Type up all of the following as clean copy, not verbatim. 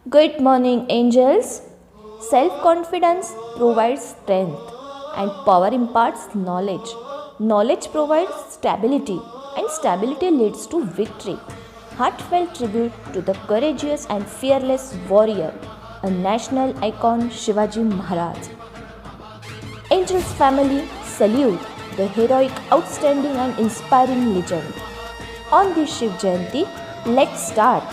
Good morning, angels. Self confidence provides strength, and power imparts knowledge. Knowledge provides stability, and stability leads to victory. Heartfelt tribute to the courageous and fearless warrior, a national icon Shivaji Maharaj. Angels family salute the heroic, outstanding, and inspiring legend. On this Shiv Jayanti, let's start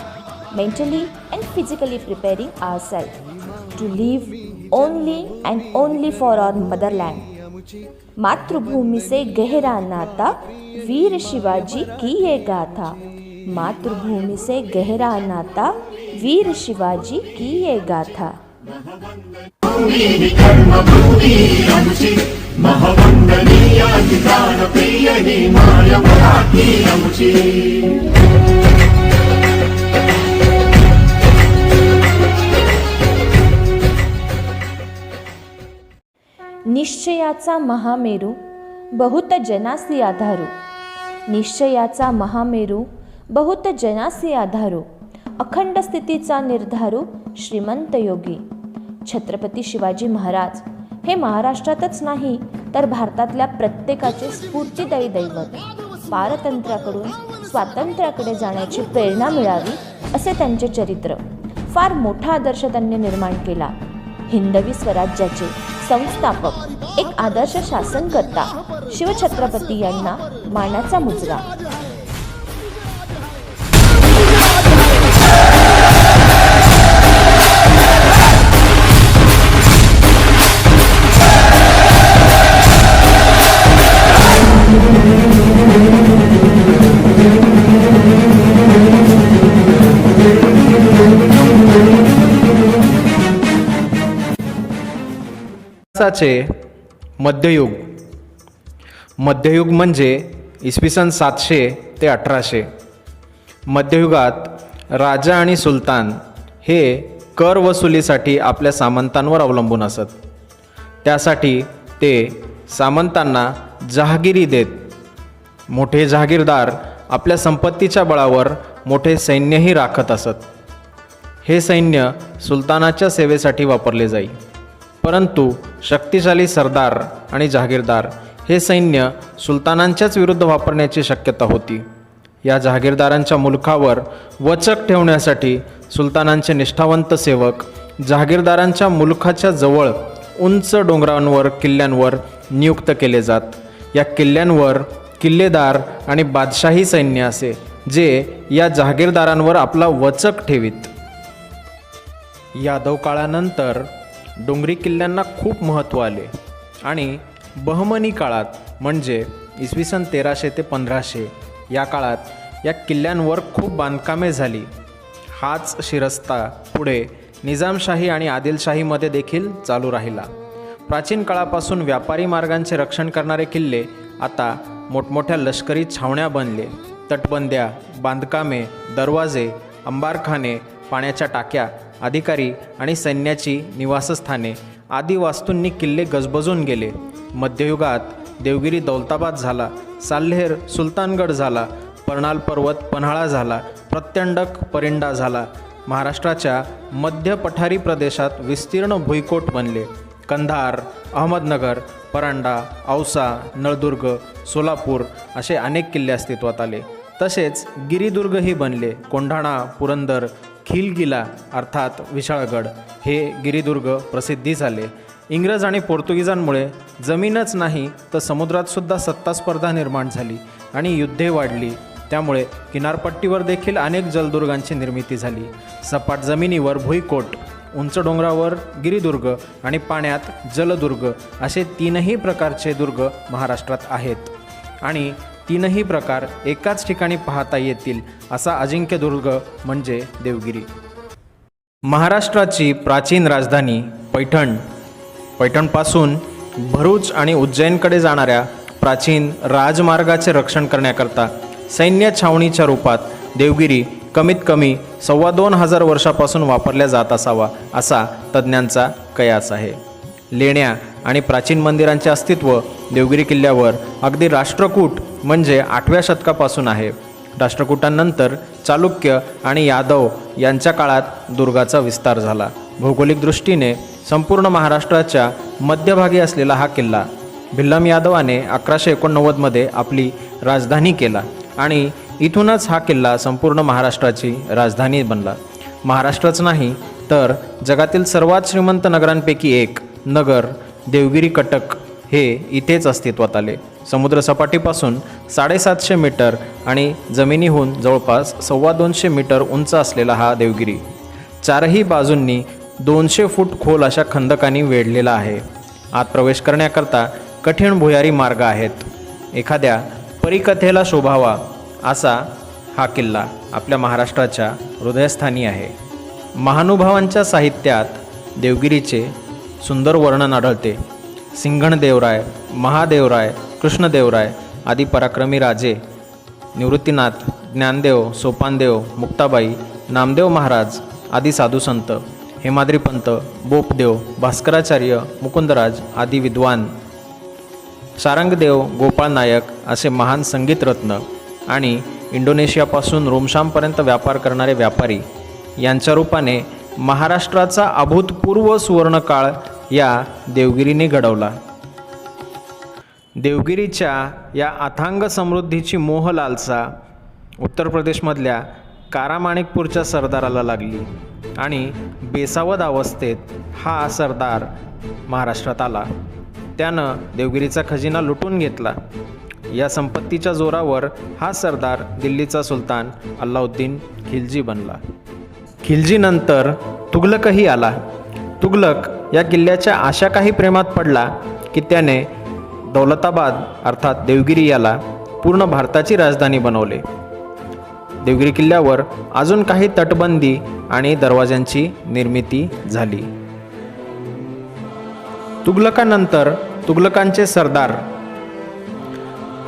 mentally and physically preparing ourselves to live only and only for our motherland. मातृभूमि से गहरा नाता, वीर शिवाजी की ये गाथा. मातृभूमि से गहरा नाता, वीर शिवाजी की ये गाथा. निश्चयाचा महामेरू बहुत जनासी आधारू. निश्चयाचा महामेरू बहुत जनासी आधारू. अखंड स्थितीचा निर्धारू श्रीमंत योगी. छत्रपती शिवाजी महाराज हे महाराष्ट्रातच नाही तर भारतातल्या प्रत्येकाचे स्फूर्तिदायी दैवत. पारतंत्र्याकडून स्वातंत्र्याकडे जाण्याची प्रेरणा मिळावी असे त्यांचे चरित्र. फार मोठा आदर्श त्यांनी निर्माण केला. हिंदवी स्वराज्याचे संस्थापक, एक आदर्श शासनकर्ता शिवछत्रपती यांना मानाचा मुजरा. मध्ययुग. मध्ययुग म्हणजे इसवी सन 700 ते 1800. मध्ययुगात राजा आणि सुलतान हे कर वसुलीसाठी आपल्या सामंतांवर अवलंबून असत. त्यासाठी ते सामंतांना जहागिरी देत. मोठे जहागीरदार आपल्या संपत्तीच्या बळावर मोठे सैन्यही राखत असत. हे सैन्य सुलतानाच्या सेवेसाठी वापरले जाई. परंतु शक्तिशाली सरदार आणि जहागीरदार हे सैन्य सुलतानांच्याच विरुद्ध वापरण्याची शक्यता होती. या जहागीरदारांच्या मुलखावर वचक ठेवण्यासाठी सुलतानांचे निष्ठावंत सेवक जहागीरदारांच्या मुलखाच्या जवळ उंच डोंगरांवर, किल्ल्यांवर नियुक्त केले जात. या किल्ल्यांवर किल्लेदार आणि बादशाही सैन्य असे, जे या जहागीरदारांवर आपला वचक ठेवीत. यादव काळानंतर डोंगरी किल्ल्यांना खूप महत्त्व आले आणि बहमनी काळात म्हणजे इसवी सन 1300 ते 1500 या काळात या किल्ल्यांवर खूप बांधकामे झाली. हाच शिरस्ता पुढे निजामशाही आणि आदिलशाहीमध्ये देखील चालू राहिला. प्राचीन काळापासून व्यापारी मार्गांचे रक्षण करणारे किल्ले आता मोठमोठ्या लष्करी छावण्या बनले. तटबंद्या, बांधकामे, दरवाजे, अंबारखाने, पाण्याच्या टाक्या, अधिकारी आणि सैन्याची निवासस्थाने आदी वास्तूंनी किल्ले गजबजून गेले. मध्ययुगात देवगिरी दौलताबाद झाला, साल्हेर सुलतानगड झाला, पर्णाल पर्वत पन्हाळा झाला, प्रत्यंडक परिंडा झाला. महाराष्ट्राच्या मध्य पठारी प्रदेशात विस्तीर्ण भुईकोट बनले. कंधार, अहमदनगर, परांडा, औसा, नळदुर्ग, सोलापूर असे अनेक किल्ले अस्तित्वात आले. तसेच गिरिदुर्गही बनले. कोंढाणा, पुरंदर, खिलगिला अर्थात विशाळगड हे गिरिदुर्ग प्रसिद्धी झाले. इंग्रज आणि पोर्तुगीजांमुळे जमीनच नाही तर समुद्रातसुद्धा सत्ता स्पर्धा निर्माण झाली आणि युद्धे वाढली. त्यामुळे किनारपट्टीवर देखील अनेक जलदुर्गांची निर्मिती झाली. सपाट जमिनीवर भुईकोट, उंच डोंगरावर गिरिदुर्ग आणि पाण्यात जलदुर्ग असे तीनही प्रकारचे दुर्ग महाराष्ट्रात आहेत आणि तीनही प्रकार एकाच ठिकाणी पाहता येतील असा अजिंक्य दुर्ग म्हणजे देवगिरी. महाराष्ट्राची प्राचीन राजधानी पैठण. पैठणपासून भरूच आणि उज्जैनकडे जाणाऱ्या प्राचीन राजमार्गाचे रक्षण करण्याकरता सैन्य छावणीच्या रूपात देवगिरी कमीत कमी 2500 वर्षापासून वापरल्या जात असावा असा तज्ज्ञांचा कयास आहे. लेण्या आणि प्राचीन मंदिरांचे अस्तित्व देवगिरी किल्ल्यावर अगदी राष्ट्रकूट म्हणजे 8व्या शतकापासून आहे. राष्ट्रकूटांनंतर चालुक्य आणि यादव यांच्या काळात दुर्गाचा विस्तार झाला. भौगोलिक दृष्टीने संपूर्ण महाराष्ट्राच्या मध्यभागी असलेला हा किल्ला भिल्लम यादवाने 1189मध्ये आपली राजधानी केला आणि इथूनच हा किल्ला संपूर्ण महाराष्ट्राची राजधानी बनला. महाराष्ट्रच नाही तर जगातील सर्वात श्रीमंत नगरांपैकी एक नगर देवगिरी कटक हे इथेच अस्तित्वात आले. समुद्रसपाटीपासून 750 मीटर आणि जमिनीहून जवळपास 225 मीटर उंच असलेला हा देवगिरी चारही बाजूंनी 200 फूट खोल अशा खंदकांनी वेढलेला आहे. आत प्रवेश करण्याकरता कठीण भुयारी मार्ग आहेत. एखाद्या परिकथेला शोभावा असा हा किल्ला आपल्या महाराष्ट्राच्या हृदयस्थानी आहे. महानुभावांच्या साहित्यात देवगिरीचे सुंदर वर्णन आढळते. सिंघणदेवराय, महादेवराय, कृष्णदेवराय आदी पराक्रमी राजे, निवृत्तीनाथ, ज्ञानदेव, सोपानदेव, मुक्ताबाई, नामदेव महाराज आदी साधुसंत, हेमाद्रीपंत, बोपदेव, भास्कराचार्य, मुकुंदराज आदी विद्वान, सारंगदेव, गोपाळ नायक असे महान संगीतरत्न आणि इंडोनेशियापासून रोमशामपर्यंत व्यापार करणारे व्यापारी यांच्या रूपाने महाराष्ट्राचा अभूतपूर्व सुवर्णकाळ या देवगिरीने घडवला. देवगिरीच्या या अथांग समृद्धीची मोह लालसा उत्तर प्रदेशमधल्या कारामाणिकपूरच्या सरदाराला लागली आणि बेसावध अवस्थेत हा सरदार महाराष्ट्रात आला. त्यानं देवगिरीचा खजिना लुटून घेतला. या संपत्तीच्या जोरावर हा सरदार दिल्लीचा सुलतान अल्लाउद्दीन खिलजी बनला. खिलजीनंतर तुघलकही आला. तुघलक या किल्ल्याच्या अशा काही प्रेमात पडला की त्याने दौलताबाद अर्थात देवगिरी याला पूर्ण भारताची राजधानी बनवले. देवगिरी किल्ल्यावर अजून काही तटबंदी आणि दरवाजांची निर्मिती झाली. तुघलकानंतर तुघलकांचे सरदार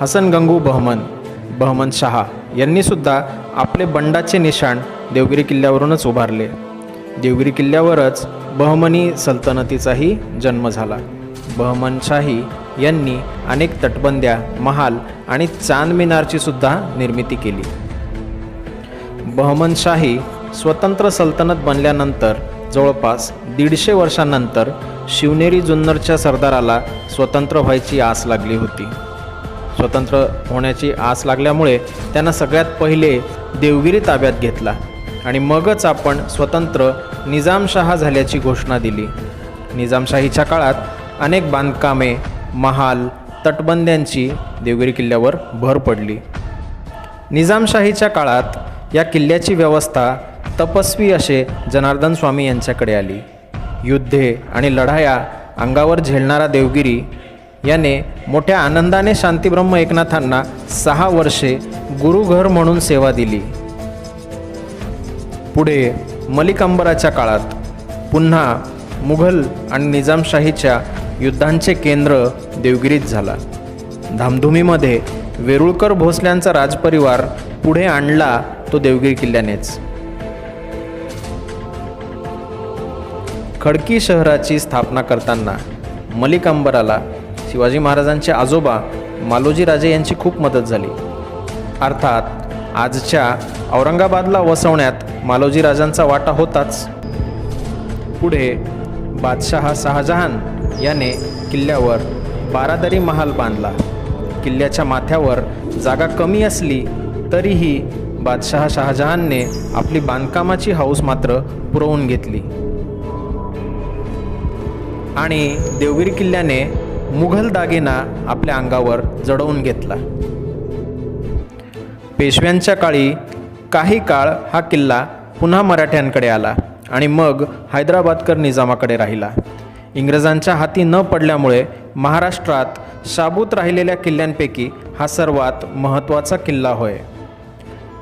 हसन गंगू बहमन शाह यांनी सुद्धा आपले बंडाचे निशाण देवगिरी किल्ल्यावरूनच उभारले. देवगिरी किल्ल्यावरच बहमनी सल्तनतीचाही जन्म झाला. बहमनशाही यांनी अनेक तटबंद्या, महाल आणि चांद मिनारची सुद्धा निर्मिती केली. बहमनशाही स्वतंत्र सल्तनत बनल्यानंतर जवळपास 150 वर्षांनंतर शिवनेरी जुन्नरच्या सरदाराला स्वतंत्र व्हायची आस लागली होती. स्वतंत्र होण्याची आस लागल्यामुळे त्यानं सगळ्यात पहिले देवगिरी ताब्यात घेतला आणि मगच आपण स्वतंत्र निजामशाह झाल्याची घोषणा दिली. निजामशाहीच्या काळात अनेक बांधकामे, महाल, तटबंद्यांची देवगिरी किल्ल्यावर भर पडली. निजामशाहीच्या काळात या किल्ल्याची व्यवस्था तपस्वी असे जनार्दन स्वामी यांच्याकडे आली. युद्धे आणि लढाया अंगावर झेलणारा देवगिरी याने मोठ्या आनंदाने शांतीब्रह्म एकनाथांना 6 वर्षे गुरुघर म्हणून सेवा दिली. पुढे मलिक अंबराच्या काळात पुन्हा मुघल आणि निजामशाहीच्या युद्धांचे केंद्र देवगिरीत झाला. धामधुमीमध्ये वेरुळकर भोसल्यांचा राजपरिवार पुढे आणला तो देवगिरी किल्ल्यानेच. खडकी शहराची स्थापना करताना मलिक अंबराला शिवाजी महाराजांचे आजोबा मालोजी राजे यांची खूप मदत झाली. अर्थात आजच्या औरंगाबादला वसवण्यात मालोजी राजांचा वाटा होताच. पुढे बादशाह शहाजहान याने किल्ल्यावर बारादरी महाल बांधला. किल्ल्याच्या माथ्यावर जागा कमी असली तरीही बादशाह शहाजहानने आपली बांधकामाची हौस मात्र पुरवून घेतली आणि देवगिरी किल्ल्याने मुघल दागिना आपल्या अंगावर जडवून घेतला. पेशव्यांच्या काळी काही काळ हा किल्ला पुन्हा मराठ्यांकडे आला आणि मग हैदराबादकर निजामाकडे राहिला. इंग्रजांच्या हाती न पडल्यामुळे महाराष्ट्रात शाबूत राहिलेल्या किल्ल्यांपैकी हा सर्वात महत्त्वाचा किल्ला होय.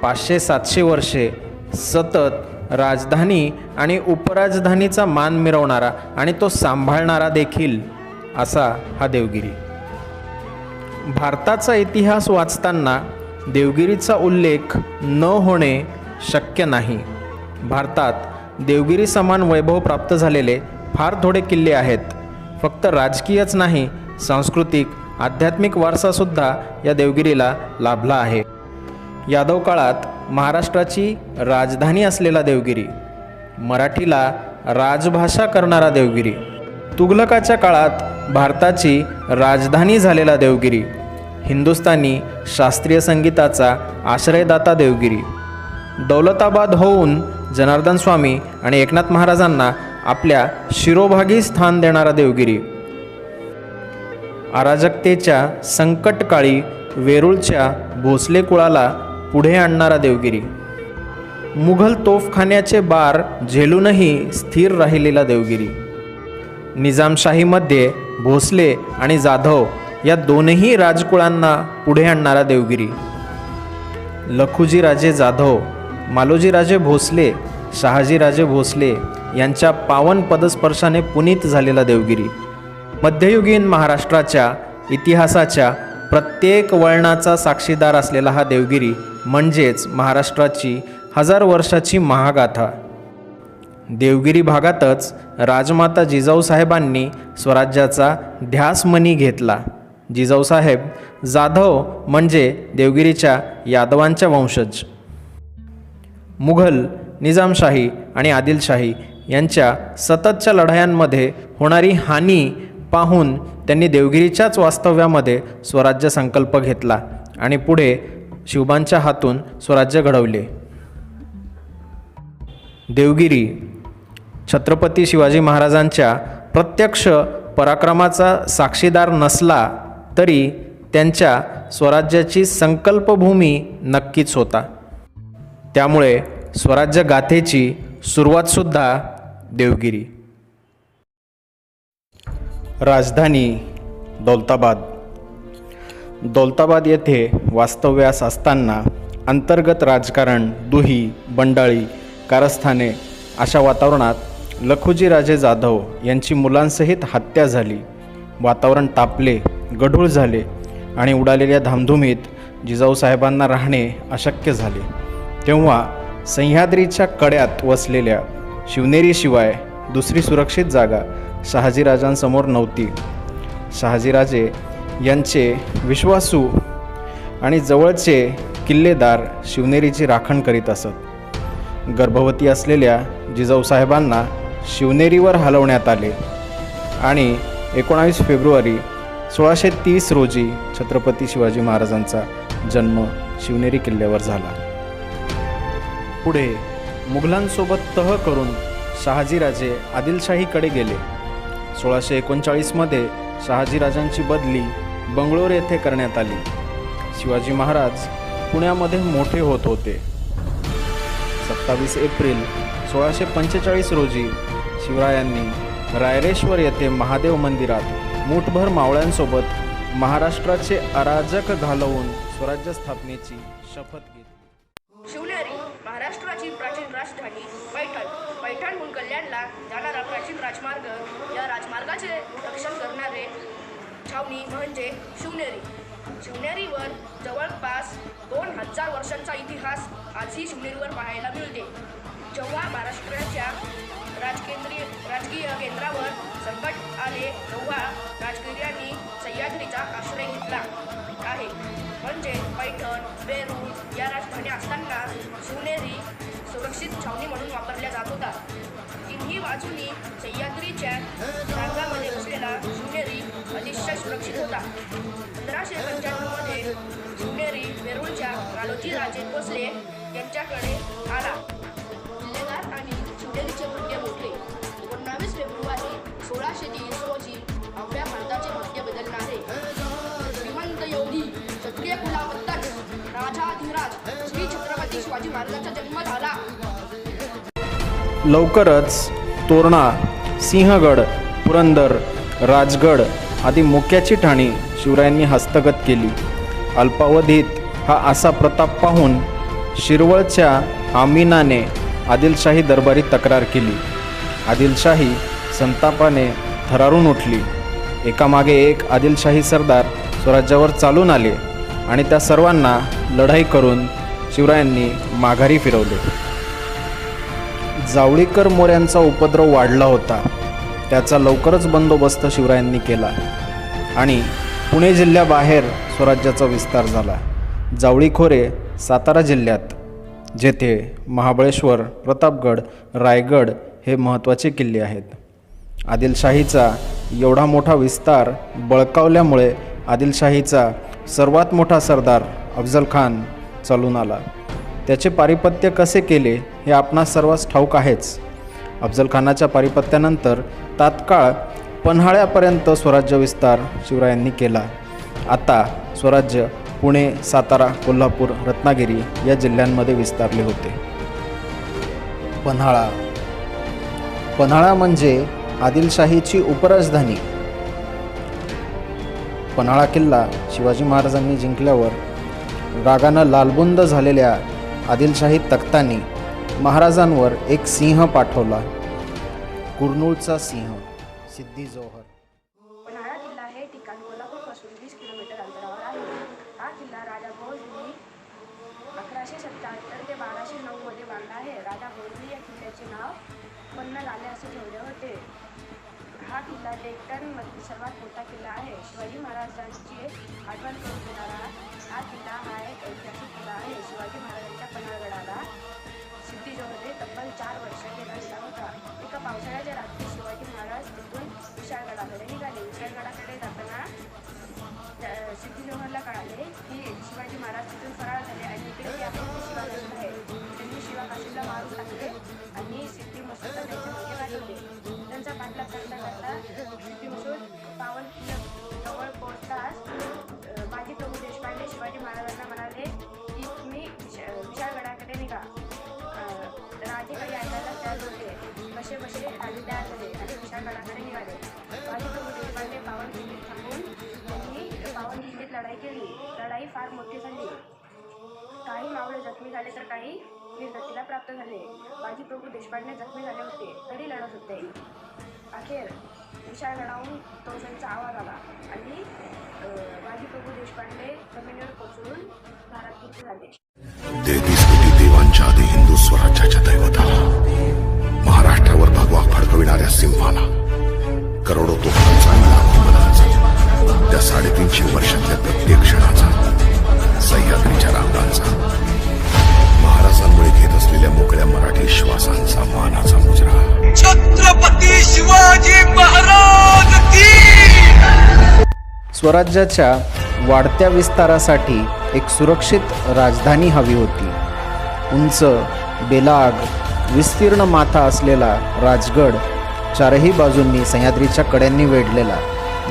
500-700 वर्षे सतत राजधानी आणि उपराजधानीचा मान मिरवणारा आणि तो सांभाळणारा देखील असा हा देवगिरी. भारताचा इतिहास वाचताना देवगिरीचा उल्लेख न होणे शक्य नाही. भारतात देवगिरी समान वैभव प्राप्त झालेले फार थोडे किल्ले आहेत. फक्त राजकीयच नाही, सांस्कृतिक, आध्यात्मिक वारसासुद्धा या देवगिरीला लाभला आहे. यादव काळात महाराष्ट्राची राजधानी असलेला देवगिरी, मराठीला राजभाषा करणारा देवगिरी, तुघलकाच्या काळात भारताची राजधानी झालेला देवगिरी, हिंदुस्थानी शास्त्रीय संगीताचा आश्रयदाता देवगिरी, दौलताबाद होऊन जनार्दन स्वामी आणि एकनाथ महाराजांना आपल्या शिरोभागी स्थान देणारा देवगिरी, अराजकतेच्या संकटकाळी वेरूळच्या भोसले कुळाला पुढे आणणारा देवगिरी, मुघल तोफखान्याचे बार झेलूनही स्थिर राहिलेला देवगिरी, निजामशाहीमध्ये भोसले आणि जाधव या दोनही राजकुळांना पुढे आणणारा देवगिरी, लखुजीराजे जाधव, मालोजीराजे भोसले, शहाजीराजे भोसले यांच्या पावन पदस्पर्शाने पुनीत झालेला देवगिरी, मध्ययुगीन महाराष्ट्राच्या इतिहासाच्या प्रत्येक वळणाचा साक्षीदार असलेला हा देवगिरी म्हणजेच महाराष्ट्राची 1000 वर्षाची महागाथा. देवगिरी भागातच राजमाता जिजाऊसाहेबांनी स्वराज्याचा ध्यासमनी घेतला. जिजाऊसाहेब जाधव म्हणजे देवगिरीच्या यादवांच्या वंशज. मुघल, निजामशाही आणि आदिलशाही यांच्या सततच्या लढायांमध्ये होणारी हानी पाहून त्यांनी देवगिरीच्याच वास्तव्यामध्ये स्वराज्य संकल्प घेतला आणि पुढे शिवबांच्या हातून स्वराज्य घडवले. देवगिरी छत्रपती शिवाजी महाराजांच्या प्रत्यक्ष पराक्रमाचा साक्षीदार नसला तरी त्यांच्या स्वराज्याची संकल्पभूमी नक्कीच होता. त्यामुळे स्वराज्य गाथेची सुरुवातसुद्धा देवगिरी. राजधानी दौलताबाद. दौलताबाद येथे वास्तव्यास असताना अंतर्गत राजकारण, दुही, बंडाळी, कारस्थाने अशा वातावरणात लखुजीराजे जाधव यांची मुलांसहित हत्या झाली. वातावरण तापले, गढूळ झाले आणि उडालेल्या धामधुमीत जिजाऊसाहेबांना राहणे अशक्य झाले. तेव्हा सह्याद्रीच्या कड्यात वसलेल्या शिवनेरीशिवाय दुसरी सुरक्षित जागा शहाजीराजांसमोर नव्हती. शहाजीराजे यांचे विश्वासू आणि जवळचे किल्लेदार शिवनेरीची राखण करीत असत. गर्भवती असलेल्या जिजाऊसाहेबांना शिवनेरीवर हलवण्यात आले आणि 19 फेब्रुवारी 1630 रोजी छत्रपती शिवाजी महाराजांचा जन्म शिवनेरी किल्ल्यावर झाला. पुढे मुघलांसोबत तह करून शहाजीराजे आदिलशाहीकडे गेले. 1639मध्ये शहाजीराजांची बदली बंगळूर येथे करण्यात आली. शिवाजी महाराज पुण्यामध्ये मोठे होत होते. 27 एप्रिल 1645 रोजी शिवरायांनी रायरेश्वर येथे महादेव मंदिरात मूठभर मावळ्यांसोबत महाराष्ट्राचे अराजक घालवून स्वराज्य स्थापनेची शपथ घेतली. शिवनेरी महाराष्ट्राची प्राचीन राजधानी पैठण. पैठणहून कल्याणला जाणारा प्राचीन राजमार्ग. या राजमार्गाचे रक्षण करणारे छावणी म्हणजे शिवनेरी. शिवनेरीवर जवळपास 2000 वर्षांचा इतिहास आजही शिवनेरीवर पाहायला मिळते. जेव्हा महाराष्ट्राच्या राजकीय केंद्रावर संकट आले तेव्हा राजगिर्यांनी सह्याद्रीचा आश्रय घेतला आहे. म्हणजे पैठण, वेरूळ या राजधानी असताना शिवनेरी सुरक्षित छावणी म्हणून वापरल्या जात होता. तिन्ही बाजूनी सह्याद्रीच्या रांगामध्ये बसलेला शिवनेरी अतिशय सुरक्षित होता. 1595मध्ये शिवनेरी वेरूळच्या मालोजीराजे भोसले यांच्याकडे आला. किल्लेदार आणि शिवनेरीचे भाग्य मोठे. 19 फेब्रुवारी 1630 रोजी अवघ्या भारताचे भाग्य बदलणारे श्रीमंत योगी क्षत्रिय कुलावतन राजाधिराज श्री छत्रपती शिवाजी महाराजांचा जन्म झाला. लवकरच तोरणा, सिंहगड, पुरंदर, राजगड आदी मोक्याची ठाणी शिवरायांनी हस्तगत केली. अल्पावधीत हा असा प्रताप पाहून शिरवळच्या आमिनाने आदिलशाही दरबारी तक्रार केली. आदिलशाही संतापाने थरारून उठली. एकामागे एक आदिलशाही सरदार स्वराज्यावर चालून आले आणि त्या सर्वांना लढाई करून शिवरायांनी माघारी फिरवले. जावळीकर मोऱ्यांचा उपद्रव वाढला होता. त्याचा लवकरच बंदोबस्त शिवरायांनी केला आणि पुणे जिल्ह्याबाहेर स्वराज्याचा विस्तार झाला. जावळीखोरे सातारा जिल्ह्यात, जेथे महाबळेश्वर, प्रतापगड, रायगड हे महत्त्वाचे किल्ले आहेत. आदिलशाहीचा एवढा मोठा विस्तार बळकावल्यामुळे आदिलशाहीचा सर्वात मोठा सरदार अफजल खान चालून आला. त्याचे पारिपत्य कसे केले हे आपणास सर्वांस ठाऊक आहेच. अफजल खानाच्या पारिपत्यानंतर तात्काळ पन्हाळ्यापर्यंत स्वराज्य विस्तार शिवरायांनी केला. आता स्वराज्य पुणे, सातारा, कोल्हापूर, रत्नागिरी या जिल्ह्यांमध्ये विस्तारले होते. पन्हाळा म्हणजे आदिलशाहीची उपराजधानी. पन्हाळा किल्ला शिवाजी महाराजांनी जिंकल्यावर रागानं लालबुंद झालेल्या आदिलशाही तख्तांनी महाराजांवर एक सिंह पाठवला, कुर्नूलचा सिंह सिद्दी जोहर. पन्हाळा किल्ला हे ठिकाण कोल्हापूरपासून 20 किलोमीटर अंतरावर आहे. हा किल्ला राजा भोजनी 1177 ते 1209 मध्ये बांधला आहे. राजा भोजनी या किल्ल्याचे नाव पन्हाळा असे ठेवले होते. हा किल्ला डेक्कन मधील सर्वात मोठा किल्ला आहे. शिवाजी महाराजांची आठवण करून देणारा हा किल्ला हा एक ऐतिहासिक किल्ला आहे. शिवाजी महाराजांच्या पन्हाळगडाला सिद्दी जोहरने तब्बल 4 वर्ष केला गेला होता. एका पावसाळ्याच्या रात्री शिवाजी महाराज तिथून विशाळगडाकडे निघाले. विशाळगडाकडे जाताना सिद्दी जोहरला कळाले की शिवाजी महाराज तिथून फरार झाले आणि इकडे शिवा करत आहे. त्यांनी शिवा काशीला मारून टाकले आणि सिद्दी मसूदला त्यांच्या मागे पाठवले. त्यांचा पाठलाग करता करता सिद्दी मसूद पावन जवळ पोहोचताच बाजी प्रभू देशपांडे शिवाजी महाराजांना म्हणाले की तुम्ही विशाळगडाकडे निघा. राजे काही ऐकायला तयार होते. कसे राजे तयार झाले आणि विशाळगडाकडे निघाले. बाजी प्रभू देशपांडे पावनखिंडीत थांबून त्यांनी पावनखिंडीत लढाई केली. लढाई फार मोठी झाली. काही मावळे जखमी झाले तर काही वीरगतीला प्राप्त झाले. बाजी प्रभू देशपांडे जखमी झाले होते तरी लढत होते. अखेर विशाळगडाहून तोफांचा आवाज आला आणि बाजी प्रभू देशपांडे जमिनीवर कोसळून भारतपूर झाले. 33 कोटी देवांच्या आधी हिंदू स्वराज्याच्या दैवताला, महाराष्ट्रावर भगवा फडकविणाऱ्या सिंहाला, करोडो तोफांचा लाखो बलाचा, त्या 350 वर्षातल्या प्रत्येक क्षणाचा, सह्याद्रीच्या रांगांचा, महाराजांमुळे घेत असलेल्या मोकळ्या मराठी श्वासांचा मानाचा मुजरा. छत्रपती शिवाजी महाराज की. स्वराज्याच्या वाढत्या विस्तारासाठी एक सुरक्षित राजधानी हवी होती. उंच, बेलाग, विस्तीर्ण माथा असलेला राजगड चारही बाजूंनी सह्याद्रीच्या कड्यांनी वेढलेला,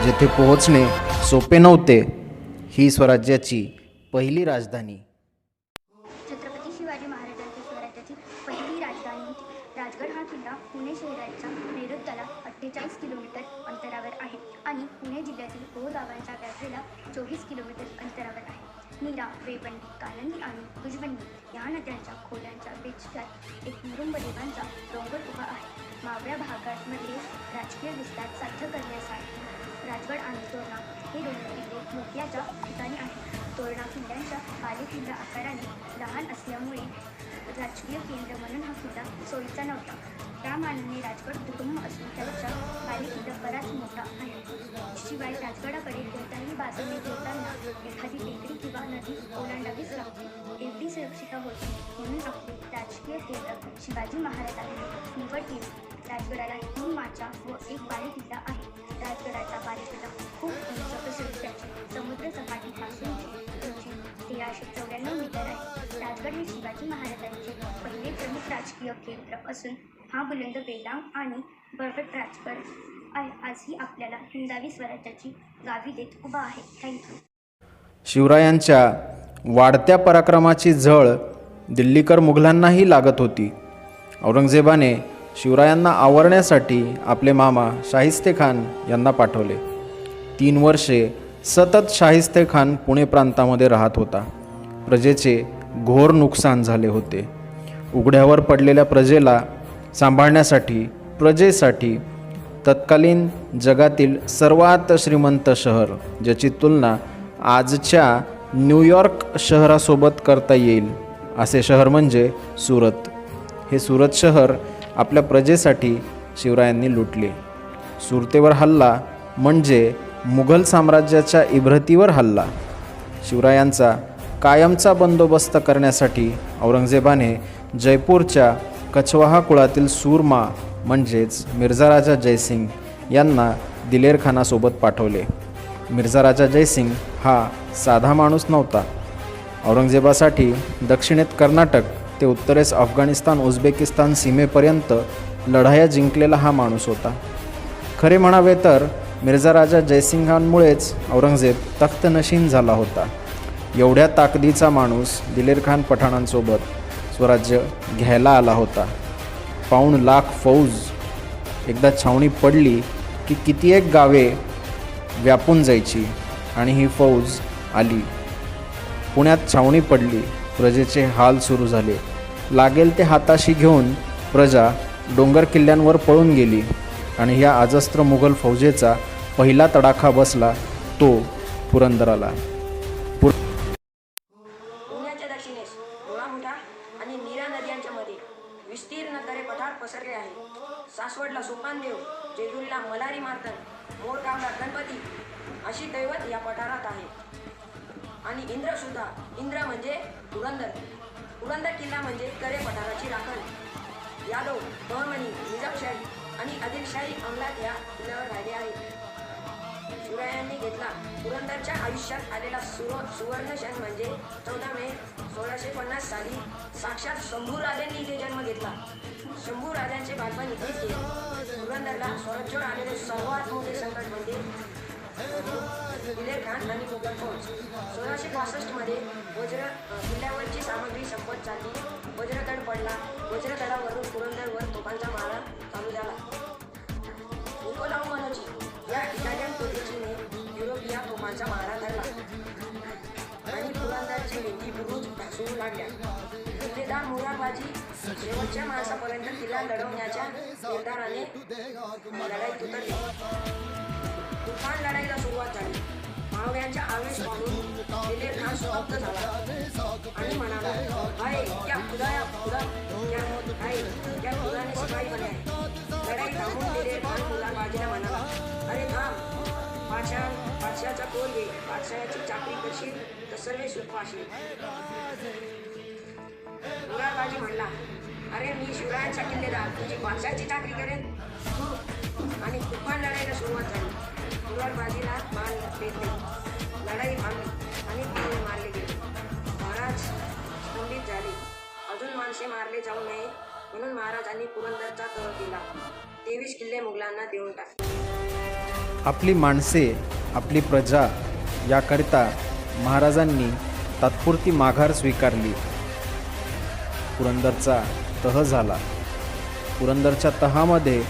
जेथे पोहोचणे सोपे नव्हते. ही स्वराज्याची पहिली राजधानी. छत्रपती शिवाजी महाराजांच्या स्वराज्याची पहिली राजधानी होती. राजगड हा किल्ला पुणे शहराच्या नैऋत्याला 48 किलोमीटर अंतरावर आहे आणि पुणे जिल्ह्यातील भोर गावांच्या व्याप्तीला 24 किलोमीटर अंतरावर आहे. नीरा, वेवंडी, कालंदी आणि दुजबंडी या नद्यांच्या खोल्यांच्या बेचक्यात एक मुरुंब देवांचा डोंगर उभा आहे. मावळ्या भागांमध्ये राजकीय विस्तार साध्य करण्यासाठी राजगड आणि तोरणा हे दोन किल्ले मोक्याच्या ठिकाणी आहेत. तोरणा किल्ल्यांच्या बालेकिल्ला आकाराने लहान असल्यामुळे राजकीय केंद्र म्हणून हा किल्ला सोयीचा नव्हता. त्या मानाने राजगड दुर्गम असून त्याचा बालेकिल्ला बराच मोठा आहे. शिवाय राजगडाकडे कोणत्याही बाजूने घेताना एखादी टेकडी किंवा नदी ओलांडावीच लागते. एवढी सुरक्षित होती म्हणून आपले राजकीय केंद्र शिवाजी महाराजांनी निवडले. राजगडाला 3 माचा व 1 बालेकिल्ला आहे. राजगडाचा बालेकिल्ला खूप उंच असून त्याची समुद्र सपाटीपासूनची उंची 1394 मीटर आहे. राजगड हे शिवाजी महाराजांचे पहिले प्रमुख राजकीय केंद्र असून हा बुलंद बेलांग आणि बळकट राजगड आजही आपल्याला हिंदवी स्वराज्याची गावी देत उभा आहे. थँक्यू. शिवरायांच्या वाढत्या पराक्रमाची झळ दिल्लीकर मुघलांनाही लागत होती. औरंगजेबाने शिवरायांना आवरण्यासाठी आपले मामा शाहिस्तेखान यांना पाठवले. 3 वर्षे सतत शाहिस्तेखान पुणे प्रांतामध्ये राहत होता. प्रजेचे घोर नुकसान झाले होते. उघड्यावर पडलेल्या प्रजेला सांभाळण्यासाठी प्रजेसाठी तत्कालीन जगातील सर्वात श्रीमंत शहर, ज्याची तुलना आजच्या न्यूयॉर्क शहरासोबत करता येईल, असे शहर म्हणजे सुरत. हे सुरत शहर आपल्या प्रजेसाठी शिवरायांनी लुटले. सुरतेवर हल्ला म्हणजे मुघल साम्राज्याच्या इब्रतीवर हल्ला. शिवरायांचा कायमचा बंदोबस्त करण्यासाठी औरंगजेबाने जयपूरच्या कछवाहा कुळातील सूरमा म्हणजेच मिर्झा राजा जयसिंग यांना दिलेर खानासोबत पाठवले. मिर्झा राजा जयसिंग हा साधा माणूस नव्हता. औरंगजेबासाठी दक्षिणेत कर्नाटक ते उत्तरेस अफगाणिस्तान उझबेकिस्तान सीमेपर्यंत लढाया जिंकलेला हा माणूस होता. खरे म्हणावे तर मिर्झा राजा जयसिंगांमुळेच औरंगजेब तख्तनशीन झाला होता. एवढ्या ताकदीचा माणूस दिलेर खान पठाणांसोबत स्वराज्य घ्यायला आला होता. 1.25 लाख फौज एकदा छावणी पडली की कित्येक गावे व्यापून जायची. आणि ही फौज आली, पुण्यात छावणी पडली. प्रजेचे हाल सुरू झाले. लागेल ते हाताशी घेऊन प्रजा डोंगर किल्ल्यांवर पळून गेली आणि ह्या अजस्त्र मुघल फौजेचा पहिला तडाखा बसला तो पुरंदराला. पुण्याच्या दक्षिणेस मुळामुठा आणि नीरा नद्यांच्या मध्ये विस्तीर्ण दरे पठार पसरले आहे. सासवडला सोपानदेव, जेजुरीला मलारी मार्तन, मोरगावला गणपती अशी दैवत या पठारात आहे. आणि इंद्रसुद्धा, इंद्र म्हणजे पुरंदर किल्ला म्हणजे करे पठाराची राखण. यादव, बहमनी, निजामशाही आणि आदिलशाही अंमलात या किल्ल्यावर राहिले आहे. शिवरायांनी घेतला. पुरंदरच्या आयुष्यात आलेला सुवर्ण क्षण म्हणजे 14 मे 1650 साली साक्षात शंभूराजांनी इथे जन्म घेतला. शंभूराजांचे बालपण इथेच गेले. पुरंदरला स्वराज्यावर आलेले सर्वात मोठे संकट म्हणजे दिलेर खान आणि मुघल फौज. 1665 मध्ये किल्ल्यावरची सामग्री संपत चालली. वज्रतड पडला. वज्रतडावरून पुरंदरवर तोफांचा मारा चालू झाला. निकोलाव मनोची या इटालियन पोर्तुगीजने युरोपिया तोफांचा मारा धरला आणि पुरंदरचे भिंती बुरुज ढासळू लागल्या. किल्लेदार मुराबाजी शेवटच्या माणसापर्यंत किल्ला लढवण्याच्या निर्धाराने लढाईत उतरले. तुफान लढाईला सुरुवात झाली. मावळ्यांचा आवेश पाहून दिलेर खान स्तब्ध झाला आणि म्हणाला, हाय क्या खुदा क्या खुदाने सिपाही बनाए. लढाई थांबून दिलेर खान मुराबाजीला म्हणाला, अरे थांब, बादशाहचा कोल घे. बादशाहाची चाकरी करशील तर सर्व सुख वाशील. मुराबाजी म्हणला, अरे मी शिवरायांचा किल्लेदार तुझी बादशाहाची चाकरी करेन. आणि तुफान लढाईला सुरुवात झाली. मुराबाजीला बाण पेटले. लढाई थांबली आणि तीर मारले गेले. महाराज स्तंभित झाले. अजून माणसे मारले जाऊ नये म्हणून महाराजांनी पुरंदरचा तह केला. 23 किल्ले मुघलांना देऊन टाकले. आपली माणसे, आपली प्रजा याकरिता महाराजांनी तात्पुरती माघार स्वीकारली. पुरंदरचा तह झाला. पुरंदरच्या तहामध्ये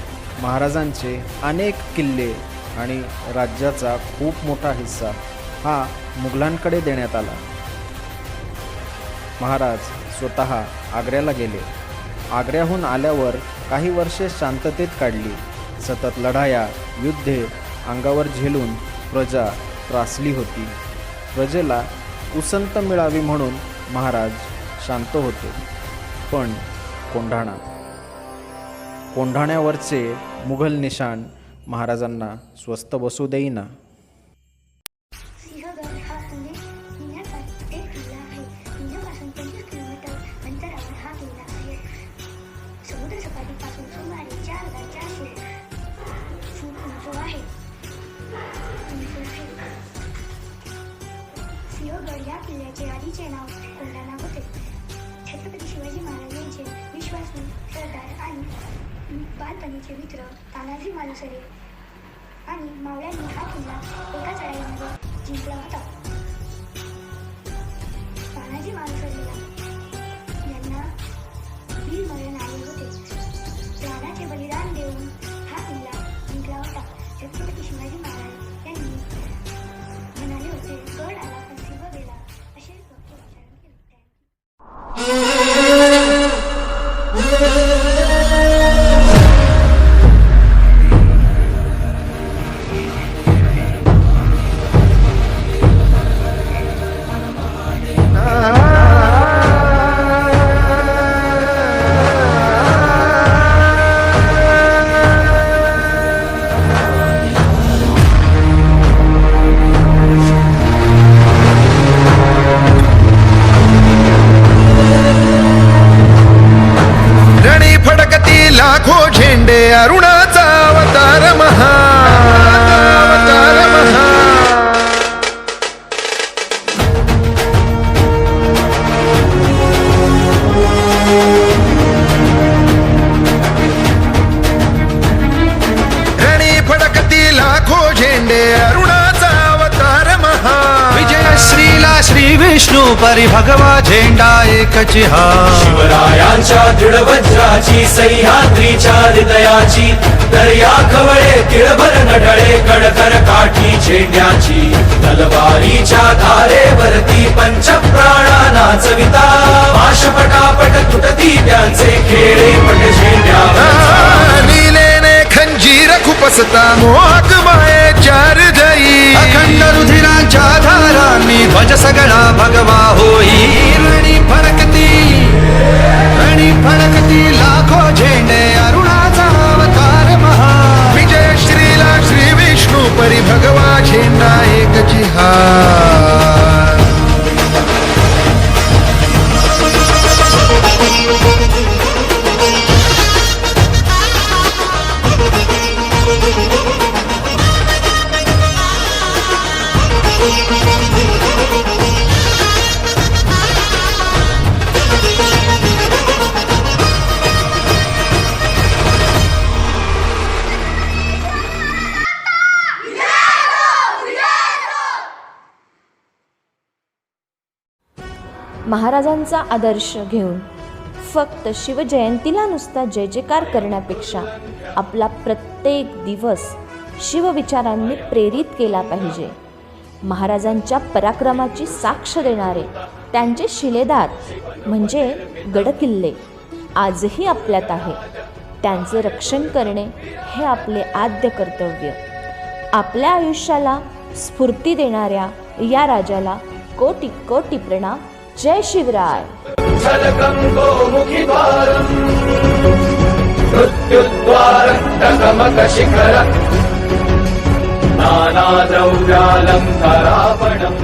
महाराजांचे अनेक किल्ले आणि राज्याचा खूप मोठा हिस्सा हा मुघलांकडे देण्यात आला. महाराज स्वतः आग्र्याला गेले. आग्र्याहून आल्यावर काही वर्षे शांततेत काढली. सतत लढाया, युद्धे अंगावर झेलून प्रजा त्रासली होती. प्रजेला उसंत मिळावी म्हणून महाराज शांत होते. पण कोंढाण्यावरचे मुघल निशाण महाराजांना स्वस्थ बसू देईना. सिंहगड हा पुणे जिल्ह्याचा एक किल्ला आहे. पुण्यापासून 25 किलोमीटर अंतरावर हा किल्ला आहे. समुद्र सपाटीपासून सुमारे 4400 फूट उंच आहे. सिंहगड या किल्ल्याचे आधीचे नाव कोंढाणा होते. छत्रपती शिवाजी महाराज यांचे विश्वासू सरदार आणि बालपणीचे मित्र तानाजी मालुसरे आणि मावळ्यांनी हा किल्ला एका चढाईमध्ये जिंकला होता. तानाजी मालुसरेला यांना वीर मरण आले होते. प्राणाचे बलिदान देऊन हा किल्ला जिंकला होता. छत्रपती शिवाजी महाराज यांनी म्हणाले होते, गड आला पण सिंह गेला, असे उच्चारण केले होते. परी भगवा झेंडा एकची हा शिवरायांच्या दृढ वज्राची सह्याद्रीच्या हृदयाची दर्या खवळे तिळभर नढळे कडकर काठी झेंड्याची तलवारीच्या धारेवरती पंचप्राणा चविता पाशपटापट तुटती त्यांचे खेळे पट झेंड्यावर नीलेने खंजीर खुपसता मोहक मायेच्या हृदयी अखंड रुधिरांच्या धारांनी ध्वज सगळा भगवा होई रणी फडकती लाखो झेंडे अरुणाचा अवतार महा विजय श्रीला श्री विष्णू परी भगवा झेंडा एकची हा महाराजांचा आदर्श घेऊन फक्त शिवजयंतीला नुसता जय जयकार करण्यापेक्षा आपला प्रत्येक दिवस शिवविचारांनी प्रेरित केला पाहिजे. महाराजांच्या पराक्रमाची साक्ष देणारे त्यांचे शिलेदार म्हणजे गडकिल्ले आजही आपल्यात आहे. त्यांचे रक्षण करणे हे आपले आद्य कर्तव्य. आपल्या आयुष्याला स्फूर्ती देणाऱ्या या राजाला कोटी कोटी प्रणाम. जय शिवराय. झलकं गोमुखीद्वारं मृत्युद्वारं टकमकशिखरं नानाद्रव्यालङ्कारापणम्